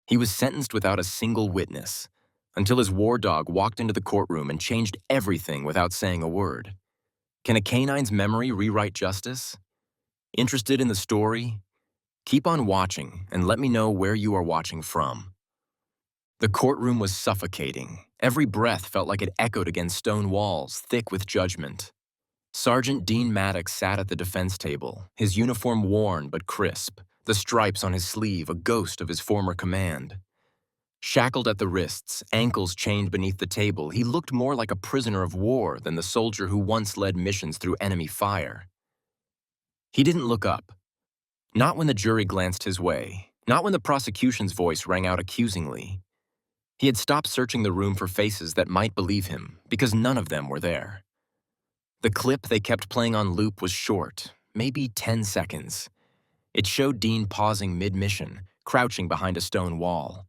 He was sentenced without a single witness, until his war dog walked into the courtroom and changed everything without saying a word. Can a canine's memory rewrite justice? Interested in the story? Keep on watching and let me know where you are watching from. The courtroom was suffocating. Every breath felt like it echoed against stone walls, thick with judgment. Sergeant Dean Maddox sat at the defense table, his uniform worn but crisp, the stripes on his sleeve a ghost of his former command. Shackled at the wrists, ankles chained beneath the table, he looked more like a prisoner of war than the soldier who once led missions through enemy fire. He didn't look up. Not when the jury glanced his way, not when the prosecution's voice rang out accusingly. He had stopped searching the room for faces that might believe him, because none of them were there. The clip they kept playing on loop was short, maybe 10 seconds. It showed Dean pausing mid-mission, crouching behind a stone wall.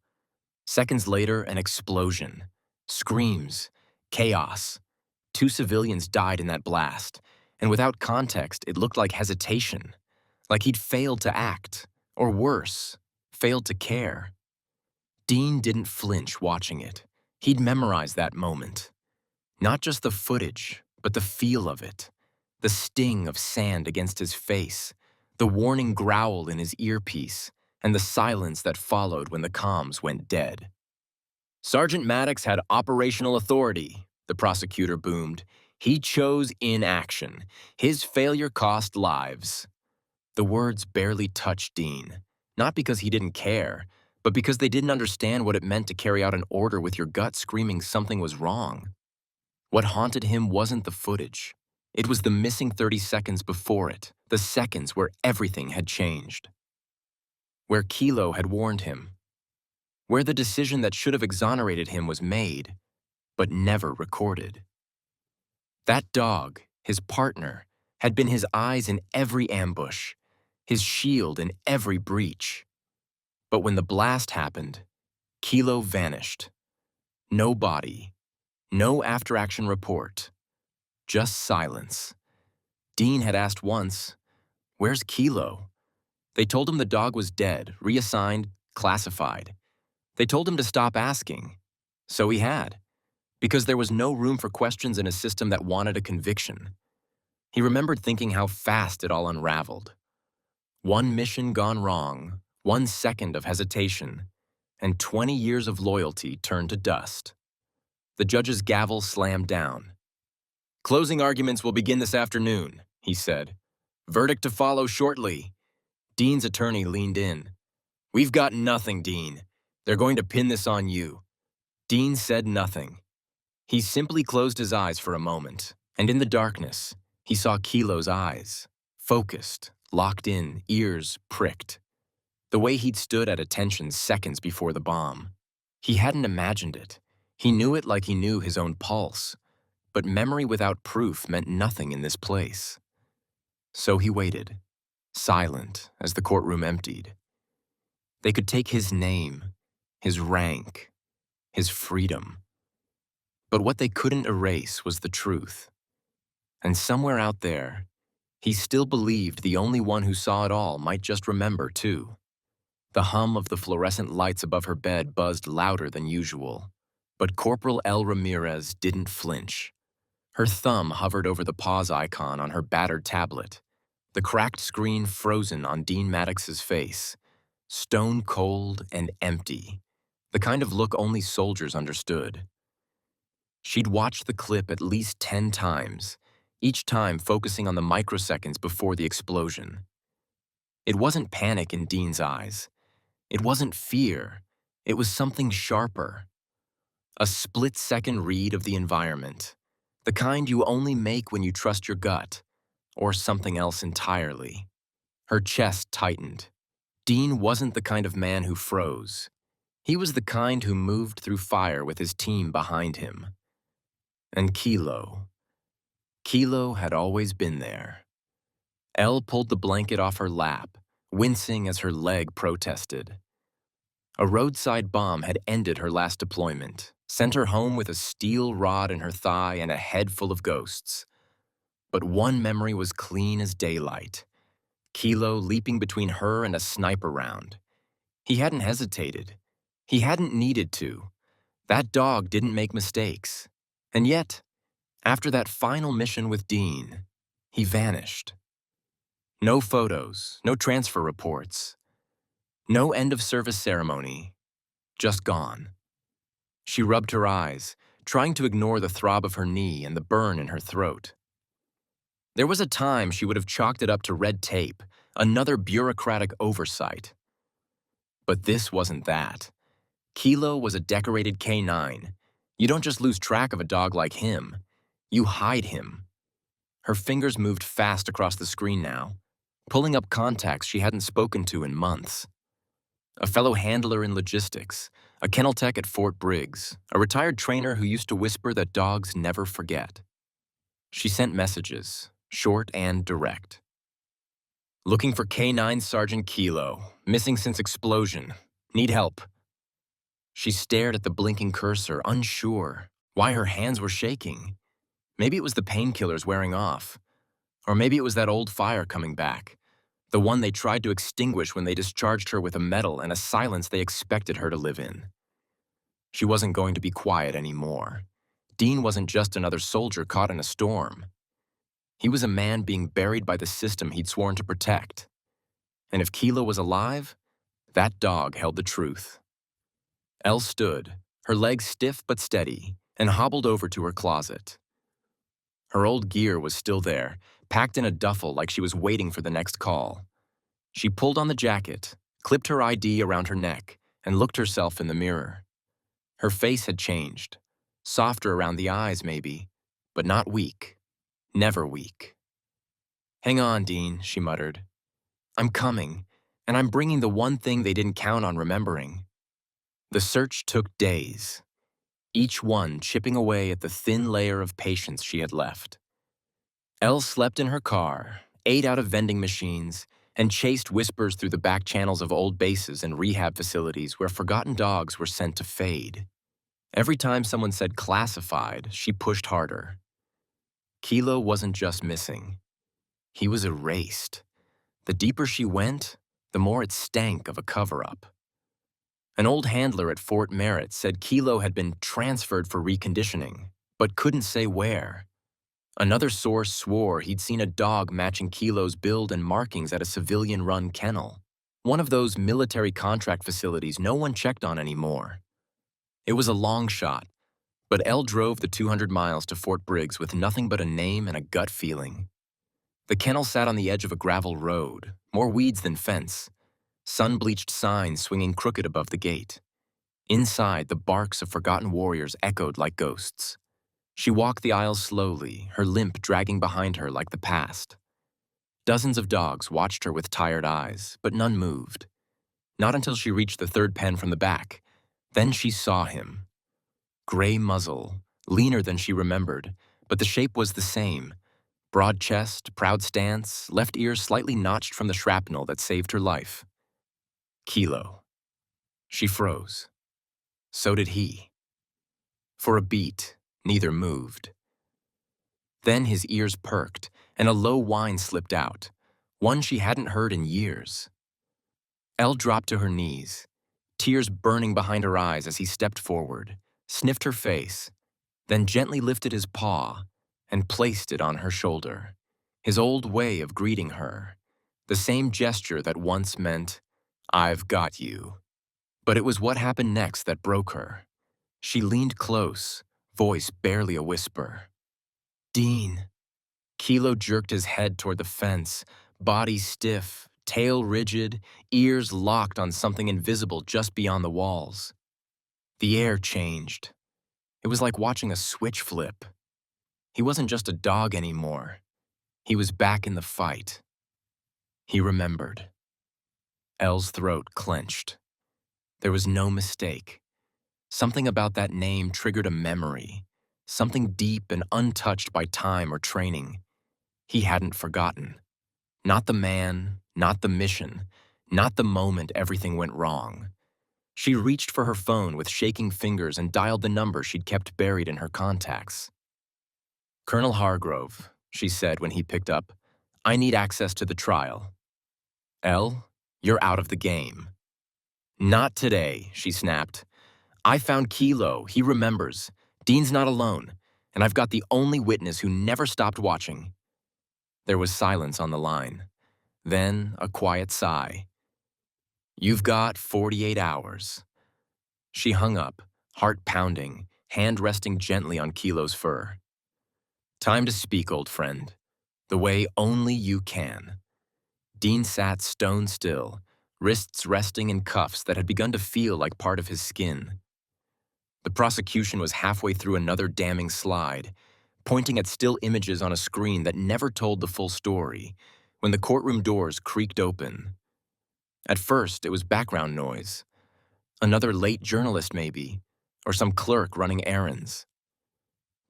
Seconds later, an explosion. Screams. Chaos. 2 civilians died in that blast, and without context, it looked like hesitation. Like he'd failed to act, or worse, failed to care. Dean didn't flinch watching it. He'd memorized that moment. Not just the footage, but the feel of it. The sting of sand against his face, the warning growl in his earpiece, and the silence that followed when the comms went dead. Sergeant Maddox had operational authority, the prosecutor boomed. He chose inaction. His failure cost lives. The words barely touched Dean, not because he didn't care, but because they didn't understand what it meant to carry out an order with your gut screaming something was wrong. What haunted him wasn't the footage. It was the missing 30 seconds before it, the seconds where everything had changed. Where Kilo had warned him. Where the decision that should have exonerated him was made, but never recorded. That dog, his partner, had been his eyes in every ambush, his shield in every breach. But when the blast happened, Kilo vanished. No body, no after-action report, just silence. Dean had asked once, "Where's Kilo?" They told him the dog was dead, reassigned, classified. They told him to stop asking. So he had, because there was no room for questions in a system that wanted a conviction. He remembered thinking how fast it all unraveled. One mission gone wrong, 1 second of hesitation, and 20 years of loyalty turned to dust. The judge's gavel slammed down. "Closing arguments will begin this afternoon," he said. "Verdict to follow shortly." Dean's attorney leaned in. "We've got nothing, Dean. They're going to pin this on you." Dean said nothing. He simply closed his eyes for a moment, and in the darkness, he saw Kilo's eyes, focused, locked in, ears pricked. The way he'd stood at attention seconds before the bomb. He hadn't imagined it. He knew it like he knew his own pulse. But memory without proof meant nothing in this place. So he waited, silent as the courtroom emptied. They could take his name, his rank, his freedom. But what they couldn't erase was the truth. And somewhere out there, he still believed the only one who saw it all might just remember, too. The hum of the fluorescent lights above her bed buzzed louder than usual. But Corporal L. Ramirez didn't flinch. Her thumb hovered over the pause icon on her battered tablet, the cracked screen frozen on Dean Maddox's face, stone cold and empty, the kind of look only soldiers understood. She'd watched the clip at least 10 times, each time focusing on the microseconds before the explosion. It wasn't panic in Dean's eyes. It wasn't fear. It was something sharper. A split-second read of the environment. The kind you only make when you trust your gut, or something else entirely. Her chest tightened. Dean wasn't the kind of man who froze. He was the kind who moved through fire with his team behind him. And Kilo had always been there. Elle pulled the blanket off her lap, wincing as her leg protested. A roadside bomb had ended her last deployment, sent her home with a steel rod in her thigh and a head full of ghosts. But one memory was clean as daylight. Kilo leaping between her and a sniper round. He hadn't hesitated. He hadn't needed to. That dog didn't make mistakes. And yet, after that final mission with Dean, he vanished. No photos, no transfer reports, no end-of-service ceremony, just gone. She rubbed her eyes, trying to ignore the throb of her knee and the burn in her throat. There was a time she would have chalked it up to red tape, another bureaucratic oversight. But this wasn't that. Kilo was a decorated canine. You don't just lose track of a dog like him. You hide him. Her fingers moved fast across the screen now, pulling up contacts she hadn't spoken to in months. A fellow handler in logistics, a kennel tech at Fort Briggs, a retired trainer who used to whisper that dogs never forget. She sent messages, short and direct. Looking for K9 Sergeant Kilo, missing since explosion. Need help. She stared at the blinking cursor, unsure why her hands were shaking. Maybe it was the painkillers wearing off. Or maybe it was that old fire coming back, the one they tried to extinguish when they discharged her with a medal and a silence they expected her to live in. She wasn't going to be quiet anymore. Dean wasn't just another soldier caught in a storm. He was a man being buried by the system he'd sworn to protect. And if Kilo was alive, that dog held the truth. Elle stood, her legs stiff but steady, and hobbled over to her closet. Her old gear was still there, packed in a duffel like she was waiting for the next call. She pulled on the jacket, clipped her ID around her neck, and looked herself in the mirror. Her face had changed. Softer around the eyes, maybe, but not weak. Never weak. "Hang on, Dean," she muttered. "I'm coming, and I'm bringing the one thing they didn't count on remembering." The search took days, each one chipping away at the thin layer of patience she had left. Elle slept in her car, ate out of vending machines, and chased whispers through the back channels of old bases and rehab facilities where forgotten dogs were sent to fade. Every time someone said classified, she pushed harder. Kilo wasn't just missing. He was erased. The deeper she went, the more it stank of a cover-up. An old handler at Fort Merritt said Kilo had been transferred for reconditioning, but couldn't say where. Another source swore he'd seen a dog matching Kilo's build and markings at a civilian-run kennel, one of those military contract facilities no one checked on anymore. It was a long shot, but Elle drove the 200 miles to Fort Briggs with nothing but a name and a gut feeling. The kennel sat on the edge of a gravel road, more weeds than fence, sun-bleached signs swinging crooked above the gate. Inside, the barks of forgotten warriors echoed like ghosts. She walked the aisles slowly, her limp dragging behind her like the past. Dozens of dogs watched her with tired eyes, but none moved. Not until she reached the third pen from the back. Then she saw him. Gray muzzle, leaner than she remembered, but the shape was the same. Broad chest, proud stance, left ear slightly notched from the shrapnel that saved her life. Kilo. She froze. So did he. For a beat, neither moved. Then his ears perked, and a low whine slipped out, one she hadn't heard in years. Elle dropped to her knees, tears burning behind her eyes as he stepped forward, sniffed her face, then gently lifted his paw and placed it on her shoulder. His old way of greeting her, the same gesture that once meant, "I've got you." But it was what happened next that broke her. She leaned close, voice barely a whisper. "Dean." Kilo jerked his head toward the fence, body stiff, tail rigid, ears locked on something invisible just beyond the walls. The air changed. It was like watching a switch flip. He wasn't just a dog anymore. He was back in the fight. He remembered. Elle's throat clenched. There was no mistake. Something about that name triggered a memory, something deep and untouched by time or training. He hadn't forgotten. Not the man, not the mission, not the moment everything went wrong. She reached for her phone with shaking fingers and dialed the number she'd kept buried in her contacts. "Colonel Hargrove," she said when he picked up, "I need access to the trial." "Elle, you're out of the game." Not today, she snapped. I found Kilo. He remembers. Dean's not alone. And I've got the only witness who never stopped watching. There was silence on the line. Then a quiet sigh. You've got 48 hours. She hung up, heart pounding, hand resting gently on Kilo's fur. Time to speak, old friend. The way only you can. Dean sat stone still, wrists resting in cuffs that had begun to feel like part of his skin. The prosecution was halfway through another damning slide, pointing at still images on a screen that never told the full story, when the courtroom doors creaked open. At first, it was background noise. Another late journalist, maybe, or some clerk running errands.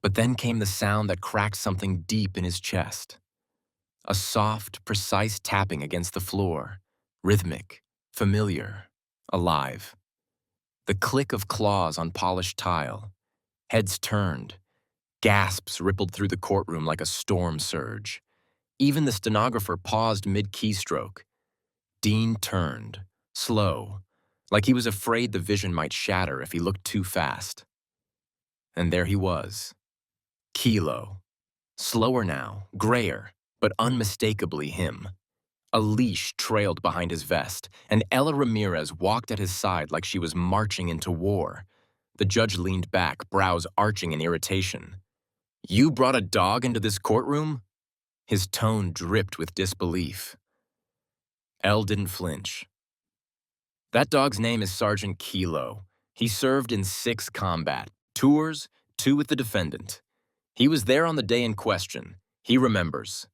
But then came the sound that cracked something deep in his chest. A soft, precise tapping against the floor, rhythmic, familiar, alive. The click of claws on polished tile. Heads turned. Gasps rippled through the courtroom like a storm surge. Even the stenographer paused mid-keystroke. Dean turned, slow, like he was afraid the vision might shatter if he looked too fast. And there he was. Kilo. Slower now, grayer, but unmistakably him. A leash trailed behind his vest, and Ella Ramirez walked at his side like she was marching into war. The judge leaned back, brows arching in irritation. You brought a dog into this courtroom? His tone dripped with disbelief. Elle didn't flinch. That dog's name is Sergeant Kilo. He served in 6 combat tours, 2 with the defendant. He was there on the day in question. He remembers.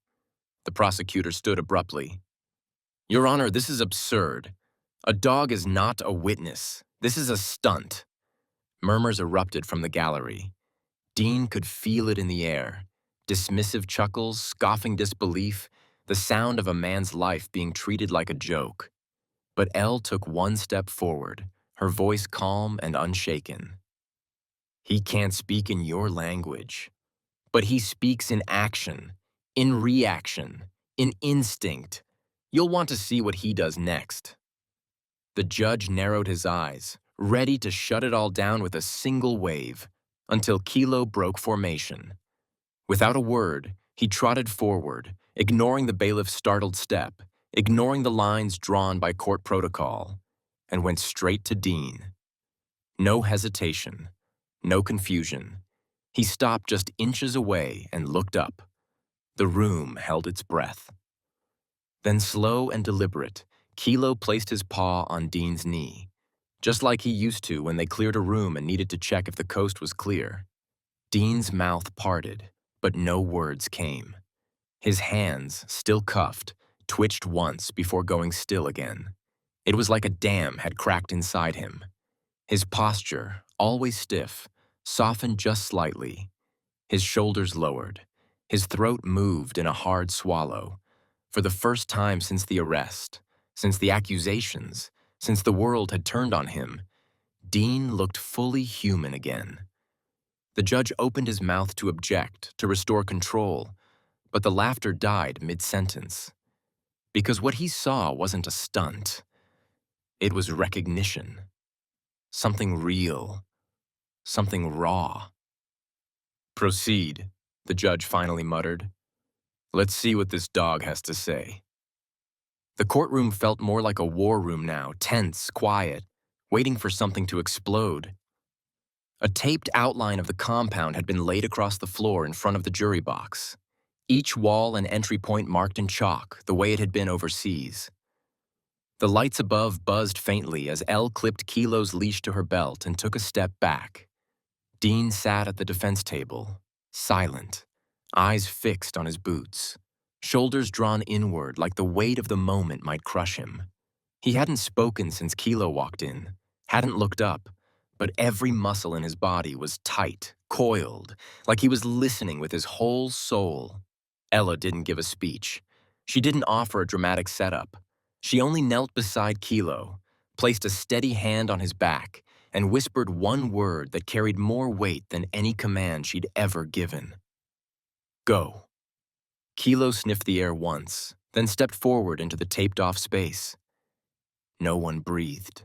The prosecutor stood abruptly. Your Honor, this is absurd. A dog is not a witness. This is a stunt. Murmurs erupted from the gallery. Dean could feel it in the air. Dismissive chuckles, scoffing disbelief, the sound of a man's life being treated like a joke. But Elle took one step forward, her voice calm and unshaken. He can't speak in your language, but he speaks in action, in reaction, in instinct. You'll want to see what he does next. The judge narrowed his eyes, ready to shut it all down with a single wave, until Kilo broke formation. Without a word, he trotted forward, ignoring the bailiff's startled step, ignoring the lines drawn by court protocol, and went straight to Dean. No hesitation, no confusion. He stopped just inches away and looked up. The room held its breath. Then, slow and deliberate, Kilo placed his paw on Dean's knee, just like he used to when they cleared a room and needed to check if the coast was clear. Dean's mouth parted, but no words came. His hands, still cuffed, twitched once before going still again. It was like a dam had cracked inside him. His posture, always stiff, softened just slightly. His shoulders lowered. His throat moved in a hard swallow. For the first time since the arrest, since the accusations, since the world had turned on him, Dean looked fully human again. The judge opened his mouth to object, to restore control, but the laughter died mid-sentence. Because what he saw wasn't a stunt. It was recognition. Something real. Something raw. Proceed, the judge finally muttered. Let's see what this dog has to say. The courtroom felt more like a war room now, tense, quiet, waiting for something to explode. A taped outline of the compound had been laid across the floor in front of the jury box. Each wall and entry point marked in chalk, the way it had been overseas. The lights above buzzed faintly as Elle clipped Kilo's leash to her belt and took a step back. Dean sat at the defense table, silent, eyes fixed on his boots, shoulders drawn inward like the weight of the moment might crush him. He hadn't spoken since Kilo walked in, hadn't looked up, but every muscle in his body was tight, coiled, like he was listening with his whole soul. Ella didn't give a speech. She didn't offer a dramatic setup. She only knelt beside Kilo, placed a steady hand on his back, and whispered one word that carried more weight than any command she'd ever given. Go. Kilo sniffed the air once, then stepped forward into the taped-off space. No one breathed.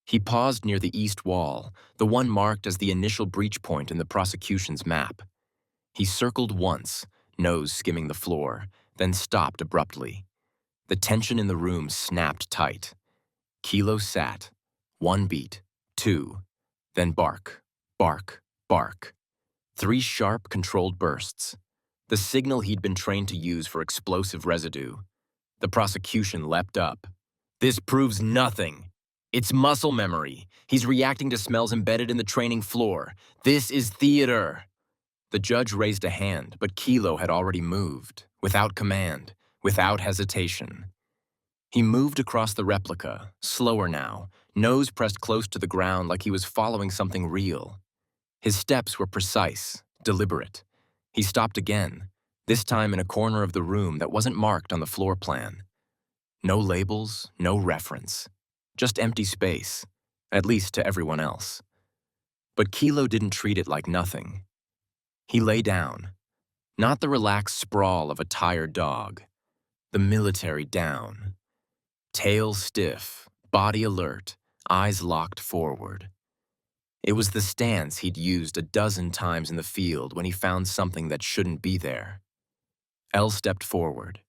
He paused near the east wall, the one marked as the initial breach point in the prosecution's map. He circled once, nose skimming the floor, then stopped abruptly. The tension in the room snapped tight. Kilo sat. One beat, two, then bark, bark, bark. Three sharp, controlled bursts. The signal he'd been trained to use for explosive residue. The prosecution leapt up. This proves nothing. It's muscle memory. He's reacting to smells embedded in the training floor. This is theater. The judge raised a hand, but Kilo had already moved, without command, without hesitation. He moved across the replica, slower now, nose pressed close to the ground like he was following something real. His steps were precise, deliberate. He stopped again, this time in a corner of the room that wasn't marked on the floor plan. No labels, no reference. Just empty space, at least to everyone else. But Kilo didn't treat it like nothing. He lay down, not the relaxed sprawl of a tired dog, the military down. Tail stiff, body alert, eyes locked forward. It was the stance he'd used a dozen times in the field when he found something that shouldn't be there. Elle stepped forward.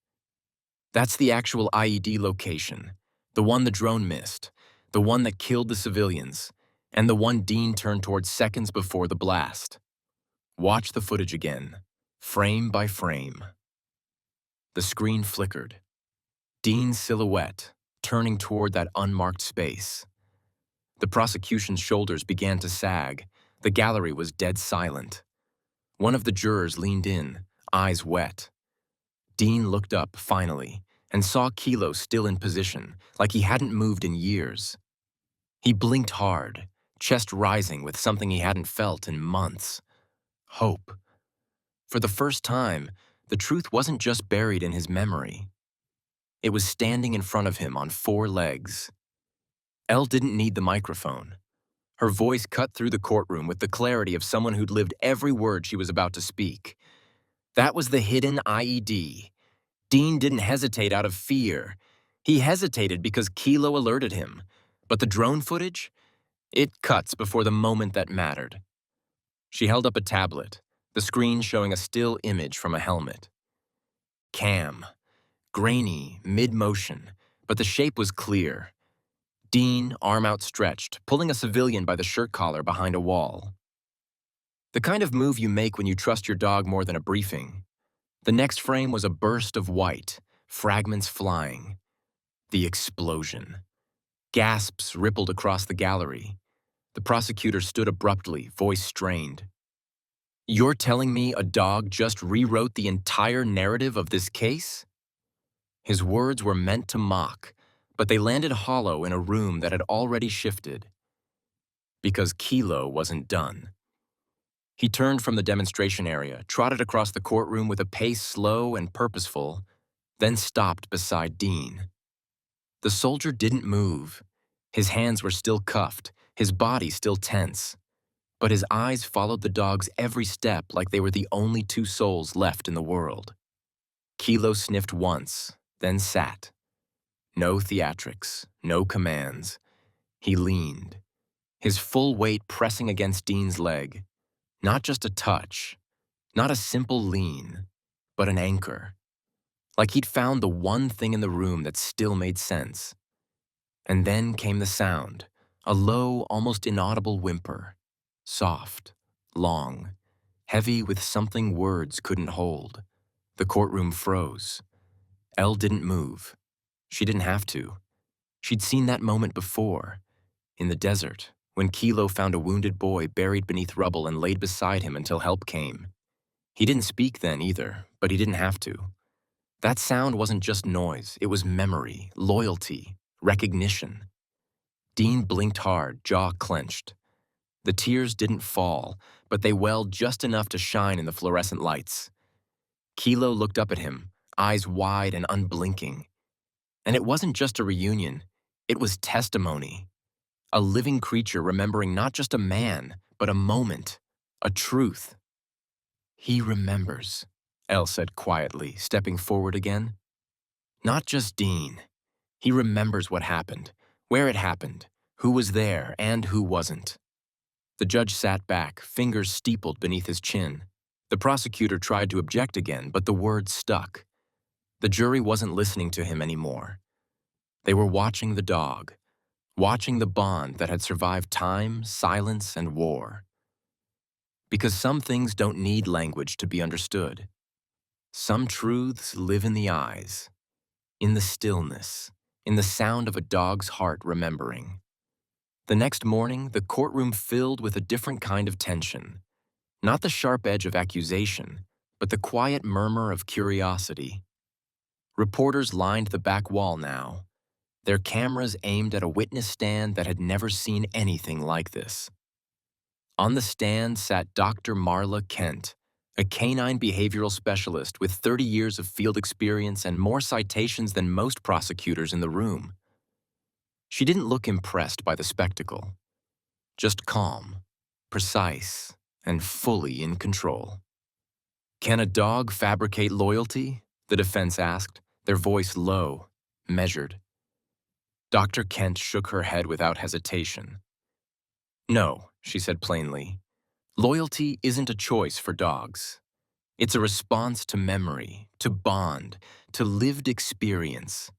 That's the actual IED location, the one the drone missed, the one that killed the civilians, and the one Dean turned towards seconds before the blast. Watch the footage again, frame by frame. The screen flickered. Dean's silhouette, turning toward that unmarked space. The prosecution's shoulders began to sag. The gallery was dead silent. One of the jurors leaned in, eyes wet. Dean looked up, finally, and saw Kilo still in position, like he hadn't moved in years. He blinked hard, chest rising with something he hadn't felt in months. Hope. For the first time, the truth wasn't just buried in his memory. It was standing in front of him on four legs. Elle didn't need the microphone. Her voice cut through the courtroom with the clarity of someone who'd lived every word she was about to speak. That was the hidden IED. Dean didn't hesitate out of fear. He hesitated because Kilo alerted him. But the drone footage? It cuts before the moment that mattered. She held up a tablet, the screen showing a still image from a helmet. Cam. Grainy, mid-motion, but the shape was clear. Dean, arm outstretched, pulling a civilian by the shirt collar behind a wall. The kind of move you make when you trust your dog more than a briefing. The next frame was a burst of white, fragments flying. The explosion. Gasps rippled across the gallery. The prosecutor stood abruptly, voice strained. You're telling me a dog just rewrote the entire narrative of this case? His words were meant to mock, but they landed hollow in a room that had already shifted. Because Kilo wasn't done. He turned from the demonstration area, trotted across the courtroom with a pace slow and purposeful, then stopped beside Dean. The soldier didn't move. His hands were still cuffed, his body still tense. But his eyes followed the dog's every step like they were the only two souls left in the world. Kilo sniffed once, then sat. No theatrics, no commands. He leaned, his full weight pressing against Dean's leg. Not just a touch, not a simple lean, but an anchor. Like he'd found the one thing in the room that still made sense. And then came the sound, a low, almost inaudible whimper. Soft, long, heavy with something words couldn't hold. The courtroom froze. Elle didn't move. She didn't have to. She'd seen that moment before, in the desert, when Kilo found a wounded boy buried beneath rubble and laid beside him until help came. He didn't speak then either, but he didn't have to. That sound wasn't just noise, it was memory, loyalty, recognition. Dean blinked hard, jaw clenched. The tears didn't fall, but they welled just enough to shine in the fluorescent lights. Kilo looked up at him, eyes wide and unblinking. And it wasn't just a reunion, it was testimony. A living creature remembering not just a man, but a moment, a truth. He remembers, Elle said quietly, stepping forward again. Not just Dean. He remembers what happened, where it happened, Who was there and who wasn't? The judge sat back, fingers steepled beneath his chin. The prosecutor tried to object again, but the words stuck. The jury wasn't listening to him anymore. They were watching the dog, watching the bond that had survived time, silence, and war. Because some things don't need language to be understood. Some truths live in the eyes, in the stillness, in the sound of a dog's heart remembering. The next morning, the courtroom filled with a different kind of tension. Not the sharp edge of accusation, but the quiet murmur of curiosity. Reporters lined the back wall now, their cameras aimed at a witness stand that had never seen anything like this. On the stand sat Dr. Marla Kent, a canine behavioral specialist with 30 years of field experience and more citations than most prosecutors in the room. She didn't look impressed by the spectacle, just calm, precise, and fully in control. "Can a dog fabricate loyalty?" the defense asked, their voice low, measured. Dr. Kent shook her head without hesitation. "No," she said plainly. "Loyalty isn't a choice for dogs. It's a response to memory, to bond, to lived experience.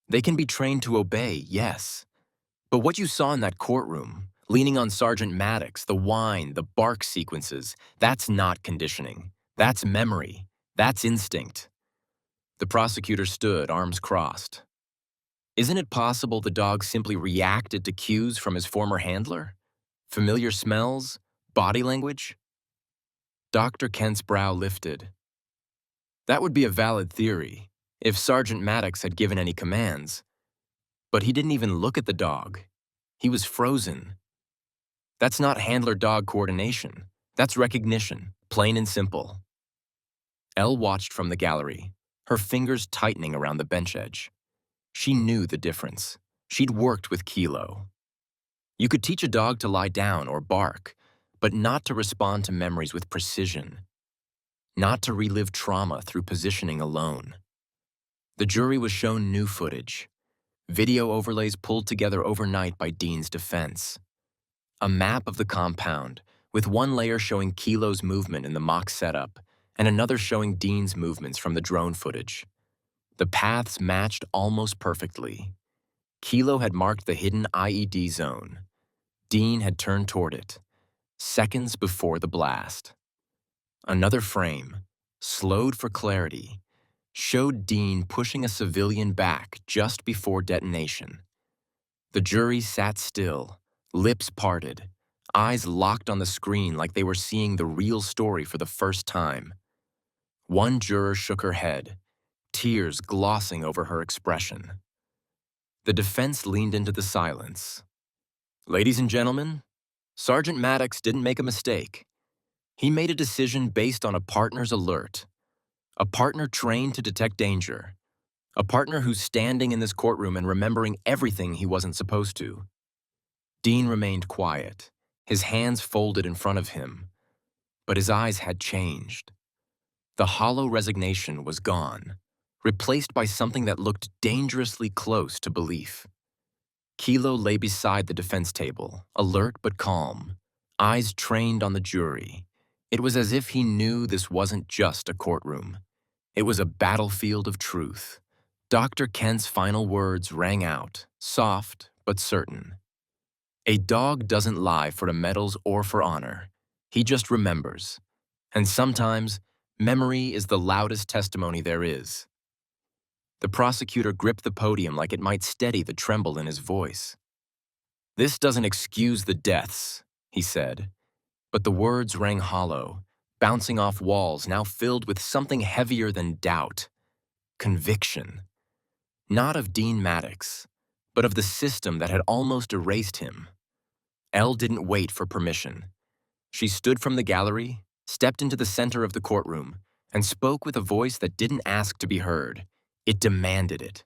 They can be trained to obey, yes. But what you saw in that courtroom, leaning on Sergeant Maddox, the whine, the bark sequences, that's not conditioning. That's memory. That's instinct." The prosecutor stood, arms crossed. "Isn't it possible the dog simply reacted to cues from his former handler? Familiar smells? Body language?" Dr. Kent's brow lifted. "That would be a valid theory, if Sergeant Maddox had given any commands. But he didn't even look at the dog. He was frozen. That's not handler-dog coordination. That's recognition, plain and simple." Elle watched from the gallery, her fingers tightening around the bench edge. She knew the difference. She'd worked with Kilo. You could teach a dog to lie down or bark, but not to respond to memories with precision, not to relive trauma through positioning alone. The jury was shown new footage, video overlays pulled together overnight by Dean's defense. A map of the compound, with one layer showing Kilo's movement in the mock setup, and another showing Dean's movements from the drone footage. The paths matched almost perfectly. Kilo had marked the hidden IED zone. Dean had turned toward it, seconds before the blast. Another frame, slowed for clarity, showed Dean pushing a civilian back just before detonation. The jury sat still, lips parted, eyes locked on the screen like they were seeing the real story for the first time. One juror shook her head, tears glossing over her expression. The defense leaned into the silence. "Ladies and gentlemen, Sergeant Maddox didn't make a mistake. He made a decision based on a partner's alert, a partner trained to detect danger, a partner who's standing in this courtroom and remembering everything he wasn't supposed to." Dean remained quiet, his hands folded in front of him, but his eyes had changed. The hollow resignation was gone, replaced by something that looked dangerously close to belief. Kilo lay beside the defense table, alert but calm, eyes trained on the jury. It was as if he knew this wasn't just a courtroom. It was a battlefield of truth. Dr. Kent's final words rang out, soft but certain. "A dog doesn't lie for the medals or for honor. He just remembers. And sometimes, memory is the loudest testimony there is." The prosecutor gripped the podium like it might steady the tremble in his voice. "This doesn't excuse the deaths," he said, but the words rang hollow, bouncing off walls now filled with something heavier than doubt, conviction. Not of Dean Maddox, but of the system that had almost erased him. Elle didn't wait for permission. She stood from the gallery, stepped into the center of the courtroom, and spoke with a voice that didn't ask to be heard. It demanded it.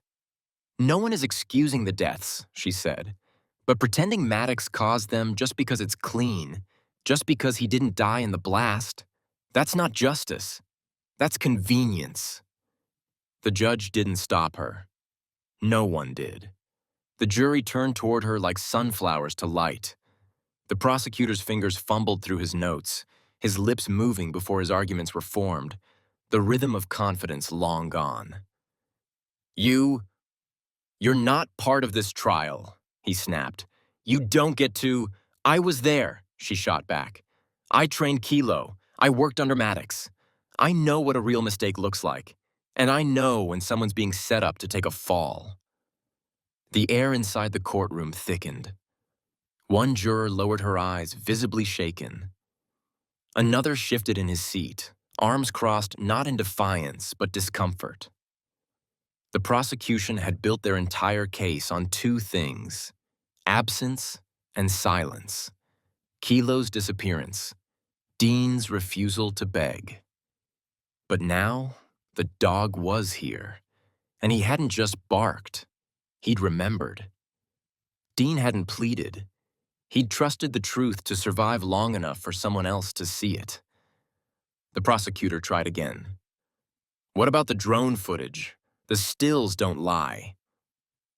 "No one is excusing the deaths," she said, "but pretending Maddox caused them just because it's clean, just because he didn't die in the blast, that's not justice. That's convenience." The judge didn't stop her. No one did. The jury turned toward her like sunflowers to light. The prosecutor's fingers fumbled through his notes, his lips moving before his arguments were formed, the rhythm of confidence long gone. You're not part of this trial, he snapped. You don't get to— I was there, she shot back. I trained Kilo. I worked under Maddox. I know what a real mistake looks like. And I know when someone's being set up to take a fall. The air inside the courtroom thickened. One juror lowered her eyes, visibly shaken. Another shifted in his seat, arms crossed not in defiance but discomfort. The prosecution had built their entire case on two things: absence and silence. Kilo's disappearance, Dean's refusal to beg. But now, the dog was here, and he hadn't just barked. He'd remembered. Dean hadn't pleaded. He'd trusted the truth to survive long enough for someone else to see it. The prosecutor tried again. What about the drone footage? The stills don't lie.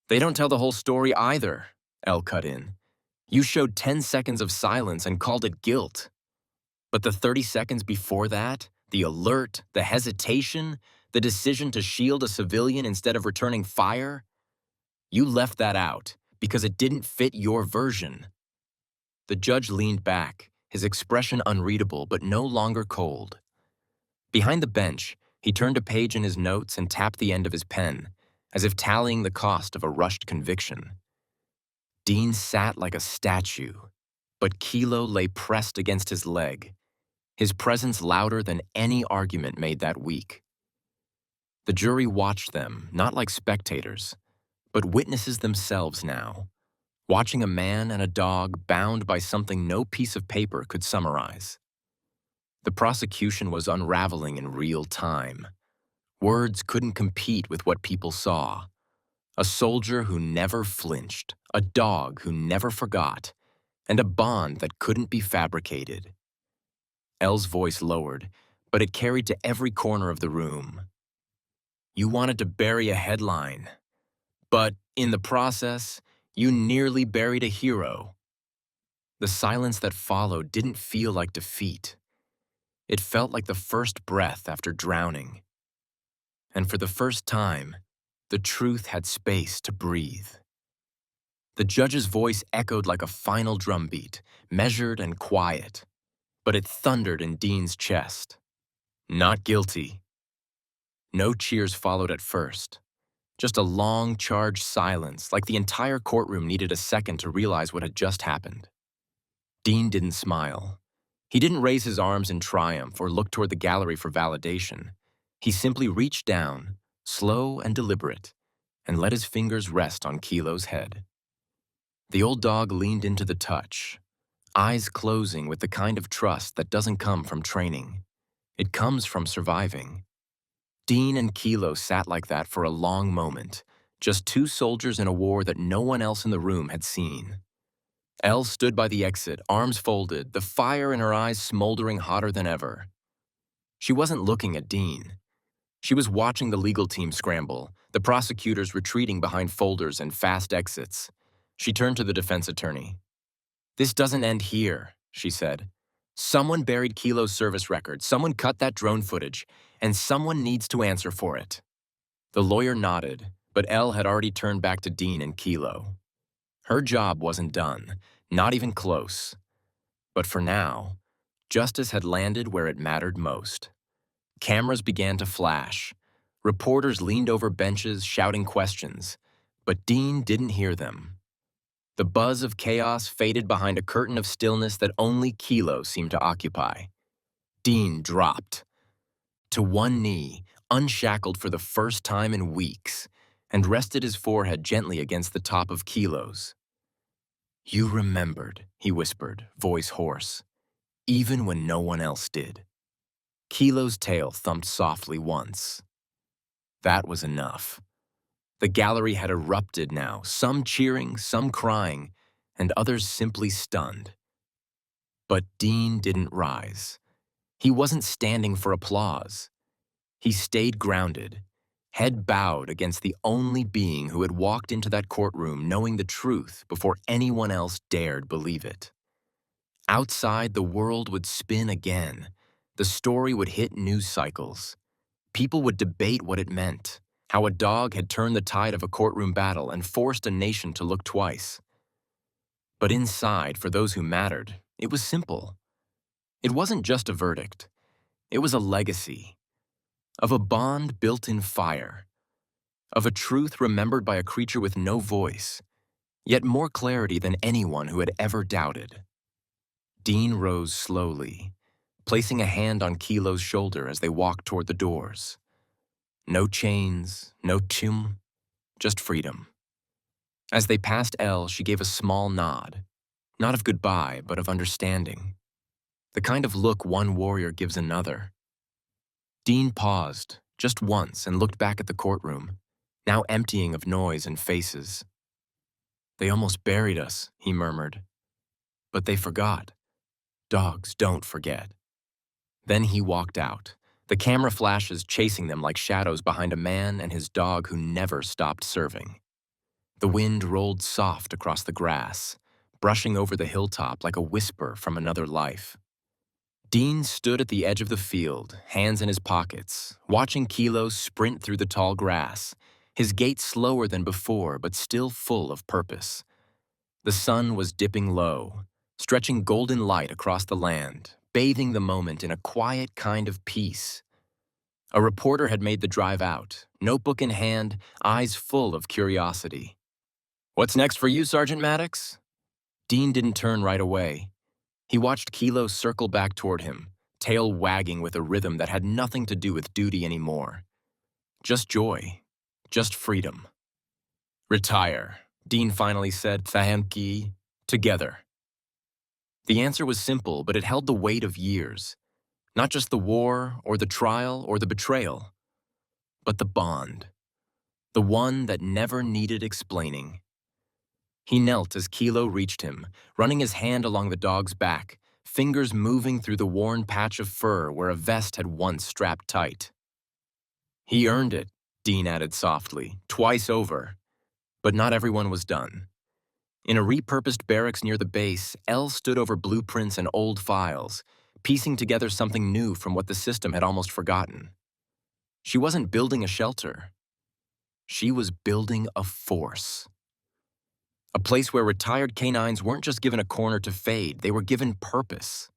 They don't tell the whole story either, Elle cut in. You showed 10 seconds of silence and called it guilt. But the 30 seconds before that, the alert, the hesitation, the decision to shield a civilian instead of returning fire, you left that out because it didn't fit your version. The judge leaned back, his expression unreadable but no longer cold. Behind the bench, he turned a page in his notes and tapped the end of his pen, as if tallying the cost of a rushed conviction. Dean sat like a statue, but Kilo lay pressed against his leg, his presence louder than any argument made that week. The jury watched them, not like spectators, but witnesses themselves now, watching a man and a dog bound by something no piece of paper could summarize. The prosecution was unraveling in real time. Words couldn't compete with what people saw. A soldier who never flinched, a dog who never forgot, and a bond that couldn't be fabricated. Elle's voice lowered, but it carried to every corner of the room. You wanted to bury a headline, but in the process, you nearly buried a hero. The silence that followed didn't feel like defeat. It felt like the first breath after drowning. And for the first time, the truth had space to breathe. The judge's voice echoed like a final drumbeat, measured and quiet, but it thundered in Dean's chest. Not guilty. No cheers followed at first. Just a long, charged silence, like the entire courtroom needed a second to realize what had just happened. Dean didn't smile. He didn't raise his arms in triumph or look toward the gallery for validation. He simply reached down, slow and deliberate, and let his fingers rest on Kilo's head. The old dog leaned into the touch, eyes closing with the kind of trust that doesn't come from training. It comes from surviving. Dean and Kilo sat like that for a long moment, just two soldiers in a war that no one else in the room had seen. Elle stood by the exit, arms folded, the fire in her eyes smoldering hotter than ever. She wasn't looking at Dean. She was watching the legal team scramble, the prosecutors retreating behind folders and fast exits. She turned to the defense attorney. This doesn't end here, she said. Someone buried Kilo's service record, someone cut that drone footage, and someone needs to answer for it. The lawyer nodded, but Elle had already turned back to Dean and Kilo. Her job wasn't done, not even close. But for now, justice had landed where it mattered most. Cameras began to flash. Reporters leaned over benches, shouting questions, but Dean didn't hear them. The buzz of chaos faded behind a curtain of stillness that only Kilo seemed to occupy. Dean dropped to one knee, unshackled for the first time in weeks, and rested his forehead gently against the top of Kilo's. You remembered, he whispered, voice hoarse, even when no one else did. Kilo's tail thumped softly once. That was enough. The gallery had erupted now, some cheering, some crying, and others simply stunned. But Dean didn't rise. He wasn't standing for applause. He stayed grounded, head bowed against the only being who had walked into that courtroom knowing the truth before anyone else dared believe it. Outside, the world would spin again. The story would hit news cycles. People would debate what it meant, how a dog had turned the tide of a courtroom battle and forced a nation to look twice. But inside, for those who mattered, it was simple. It wasn't just a verdict. It was a legacy of a bond built in fire, of a truth remembered by a creature with no voice, yet more clarity than anyone who had ever doubted. Dean rose slowly, placing a hand on Kilo's shoulder as they walked toward the doors. No chains, no chum, just freedom. As they passed Elle, she gave a small nod, not of goodbye, but of understanding. The kind of look one warrior gives another. Dean paused, just once, and looked back at the courtroom, now emptying of noise and faces. "They almost buried us," he murmured. "But they forgot. Dogs don't forget." Then he walked out, the camera flashes chasing them like shadows behind a man and his dog who never stopped serving. The wind rolled soft across the grass, brushing over the hilltop like a whisper from another life. Dean stood at the edge of the field, hands in his pockets, watching Kilo sprint through the tall grass, his gait slower than before but still full of purpose. The sun was dipping low, stretching golden light across the land, bathing the moment in a quiet kind of peace. A reporter had made the drive out, notebook in hand, eyes full of curiosity. "What's next for you, Sergeant Maddox?" Dean didn't turn right away. He watched Kilo circle back toward him, tail wagging with a rhythm that had nothing to do with duty anymore. Just joy. Just freedom. "Retire," Dean finally said, "Thank together." The answer was simple, but it held the weight of years. Not just the war, or the trial, or the betrayal, but the bond. The one that never needed explaining. He knelt as Kilo reached him, running his hand along the dog's back, fingers moving through the worn patch of fur where a vest had once strapped tight. "He earned it," Dean added softly, "twice over." But not everyone was done. In a repurposed barracks near the base, Elle stood over blueprints and old files, piecing together something new from what the system had almost forgotten. She wasn't building a shelter. She was building a force. A place where retired canines weren't just given a corner to fade, they were given purpose.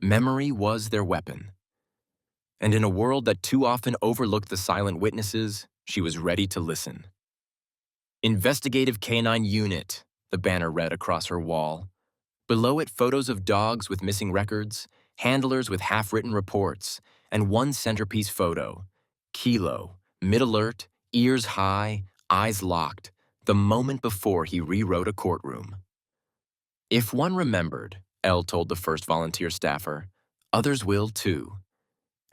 Memory was their weapon. And in a world that too often overlooked the silent witnesses, she was ready to listen. "Investigative Canine Unit," the banner read across her wall. Below it, photos of dogs with missing records, handlers with half-written reports, and one centerpiece photo. Kilo, mid-alert, ears high, eyes locked, the moment before he rewrote a courtroom. "If one remembered," Elle told the first volunteer staffer, "others will too."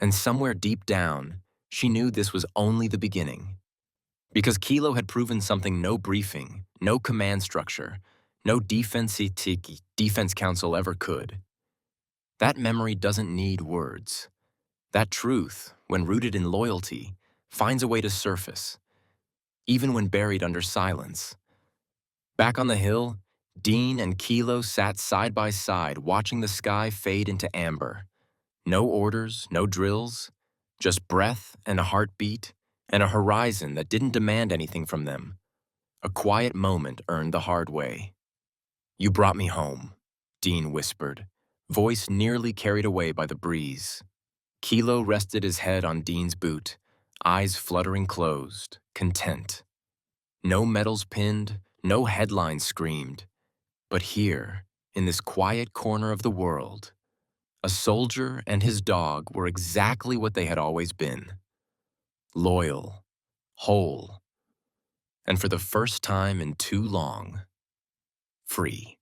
And somewhere deep down, she knew this was only the beginning. Because Kilo had proven something no briefing, no command structure, no defense council ever could. That memory doesn't need words. That truth, when rooted in loyalty, finds a way to surface, even when buried under silence. Back on the hill, Dean and Kilo sat side by side watching the sky fade into amber. No orders, no drills, just breath and a heartbeat and a horizon that didn't demand anything from them. A quiet moment earned the hard way. "You brought me home," Dean whispered, voice nearly carried away by the breeze. Kilo rested his head on Dean's boot, eyes fluttering closed, content. No medals pinned, no headlines screamed. But here, in this quiet corner of the world, a soldier and his dog were exactly what they had always been. Loyal, whole, and for the first time in too long, free.